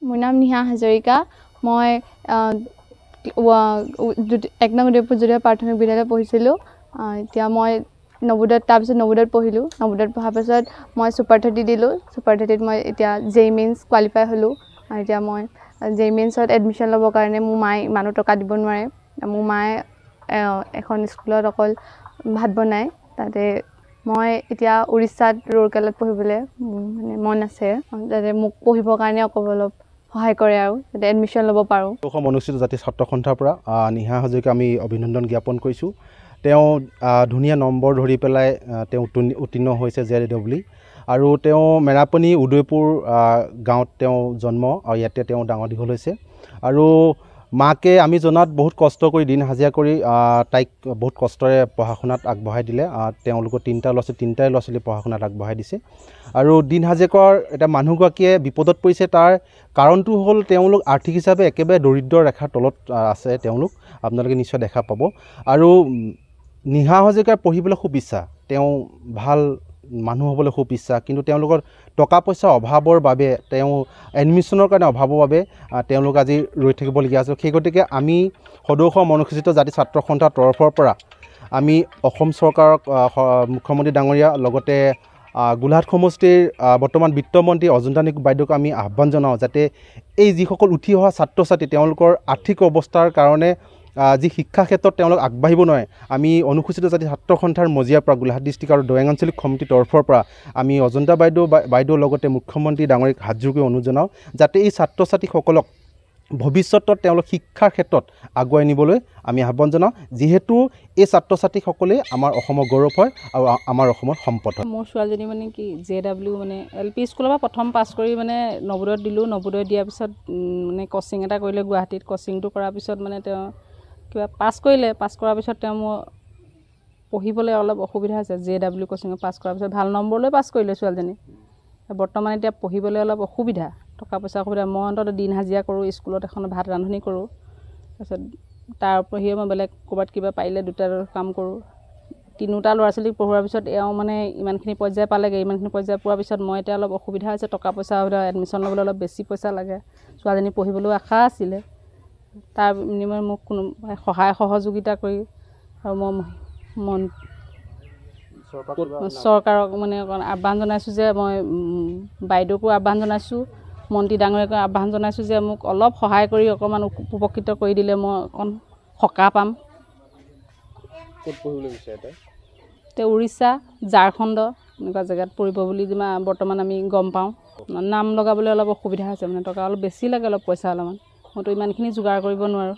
মোৰ নাম নিহা হাজৰিকা। মই 1 নং উদয়পুৰ জুনিয়ৰ প্ৰাথমিক বিদ্যালয়ত পঢ়িছিলোঁ। এতিয়া মই নৱোদয়ত তাৰপিছত নৱোদয়ত পঢ়িলোঁ। নৱোদয়ত পঢ়াৰ পাছত মই ছুপাৰ 30 দিলোঁ। ছুপাৰ 30ত মই এতিয়া JEE মেইনছ কোৱালিফাই হ'লোঁ। আৰু এতিয়া মই JEE মেইনছত এডমিশ্যন ল'বৰ কাৰণে মোৰ মায়ে ইমানো টকা দিব নোৱাৰে। মোৰ মায়ে এখন স্কুলত অকল ভাত বনায়। তাতে মই এতিয়া উৰিষ্যাত ৰুৰকেলাত পঢ়িবলৈ মানে মন আছে, যাতে মোক পঢ়িবৰ কাৰণে অলপ সহায় কৰে আৰু যাতে এডমিশ্যন ল'ব পাৰোঁ। অসম অনুসূচিত জাতি ছাত্ৰ সন্থাৰ পৰা নিহা হাজৰিকা আমি অভিনন্দন জ্ঞাপন কৰিছোঁ। তেওঁ ধুনীয়া নম্বৰ ধৰি পেলাই তেওঁ উত্তীৰ্ণ হৈছে JEE আৰু তেওঁ মেৰাপানী উদয়পুৰ গাঁৱত তেওঁ জন্ম আৰু ইয়াতে তেওঁ ডাঙৰ দীঘল হৈছে। আৰু মাকে আমি জনাত বহুত কষ্ট কৰি দিন হাজিৰা কৰি তাইক বহুত কষ্টৰে পঢ়া শুনাত আগবঢ়াই দিলে। তেওঁলোকৰ তিনিটাই ল'ৰা ছোৱালী পঢ়া শুনাত আগবঢ়াই দিছে। আৰু দিন হাজিৰা কৰাৰ এটা মানুহগৰাকীয়ে বিপদত পৰিছে, তাৰ কাৰণটো হ'ল তেওঁলোক আৰ্থিক হিচাপে একেবাৰে দৰিদ্ৰ ৰেখাৰ তলত আছে। তেওঁলোক আপোনালোকে নিশ্চয় দেখা পাব। আৰু নিহা হাজৰিকাৰ পঢ়িবলৈ খুব ইচ্ছা, তেওঁ ভাল মানুহ হ'বলৈ খুব ইচ্ছা, কিন্তু তেওঁলোকৰ টকা পইচাৰ অভাৱৰ বাবে তেওঁ এডমিশ্যনৰ কাৰণে অভাৱৰ বাবে তেওঁলোক আজি ৰৈ থাকিবলগীয়া আছে। সেই গতিকে আমি সদৌ অসম অনুসূচিত জাতি ছাত্ৰ সন্থাৰ তৰফৰ পৰা আমি অসম চৰকাৰক, মুখ্যমন্ত্ৰী ডাঙৰীয়া, লগতে গোলাঘাট সমষ্টিৰ বৰ্তমান বিত্তমন্ত্ৰী অজন্তা নেওগ বাইদেউক আমি আহ্বান জনাওঁ, যাতে এই যিসকল উঠি অহা ছাত্ৰ ছাত্ৰী তেওঁলোকৰ আৰ্থিক অৱস্থাৰ কাৰণে যি শিক্ষা ক্ষেত্ৰত তেওঁলোক আগবাঢ়িব নোৱাৰে, আমি অনুসূচিত জাতি ছাত্ৰ সন্থাৰ মজিয়াৰ পৰা গোলাঘাট ডিষ্ট্ৰিক্ট আৰু দৰং আঞ্চলিক সমিতিৰ তৰফৰ পৰা আমি অজন্তা বাইদেউৰ লগতে মুখ্যমন্ত্ৰী ডাঙৰীয়াক হাত জোৰ কৰি অনুৰোধ জনাওঁ, যাতে এই ছাত্ৰ ছাত্ৰীসকলক ভৱিষ্যতত তেওঁলোক শিক্ষাৰ ক্ষেত্ৰত আগুৱাই নিবলৈ আমি আহ্বান জনাওঁ, যিহেতু এই ছাত্ৰ ছাত্ৰীসকলেই আমাৰ অসমৰ গৌৰৱ হয় আৰু আমাৰ অসমৰ সম্পদ হয়। মোৰ ছোৱালীজনী মানে কি JW মানে LP স্কুলৰ পৰা প্ৰথম পাছ কৰি মানে নৱোদয়ত দিলোঁ। নৱোদয়ত দিয়াৰ পিছত মানে কোচিং এটা কৰিলে গুৱাহাটীত। কোচিংটো কৰাৰ পিছত মানে তেওঁ কিবা পাছ কৰিলে। পাছ কৰাৰ পিছত তেওঁ মোৰ পঢ়িবলৈ অলপ অসুবিধা হৈছে। JW কোচিঙত পাছ কৰাৰ পিছত ভাল নম্বৰ লৈ পাছ কৰিলে ছোৱালীজনী। বৰ্তমান এতিয়া পঢ়িবলৈ অলপ অসুবিধা, টকা পইচা অসুবিধা। মই অন্তত দিন হাজিৰা কৰোঁ, স্কুলত এখন ভাত ৰান্ধনি কৰোঁ। তাৰপিছত তাৰ উপৰিও মই বেলেগ ক'ৰবাত কিবা পাৰিলে দুটা কাম কৰোঁ। 3টা ল'ৰা ছোৱালীক পঢ়োৱাৰ পিছত এওঁ মানে ইমানখিনি পৰ্যায় পালেগৈ। ইমানখিনি পৰ্যায় পোৱাৰ পিছত মই এতিয়া অলপ অসুবিধা হৈছে, টকা পইচা অসুবিধা। এডমিশ্যন ল'বলৈ অলপ বেছি পইচা লাগে। ছোৱালীজনী পঢ়িবলৈও আশা আছিলে, তাৰ বিনিময়ত মোক কোনো সহায় সহযোগিতা কৰি আৰু মই চৰকাৰক মানে আহ্বান জনাইছোঁ যে মই বাইদেউকো আহ্বান জনাইছোঁ, মন্ত্ৰী ডাঙৰীয়াকো আহ্বান জনাইছোঁ যে মোক অলপ সহায় কৰি অকণমান উপকৃত কৰি দিলে মই অকণ সকাহ পাম। ক'ত পঢ়িবলৈ বিচাৰে? তেওঁ উৰিষ্যা, ঝাৰখণ্ড এনেকুৱা জেগাত পঢ়িব বুলি বৰ্তমান আমি গম পাওঁ। নাম লগাবলৈ অলপ অসুবিধা হৈছে, মানে টকা অলপ বেছি লাগে, অলপ পইচা অলপমান। মইতো ইমানখিনি যোগাৰ কৰিব নোৱাৰোঁ।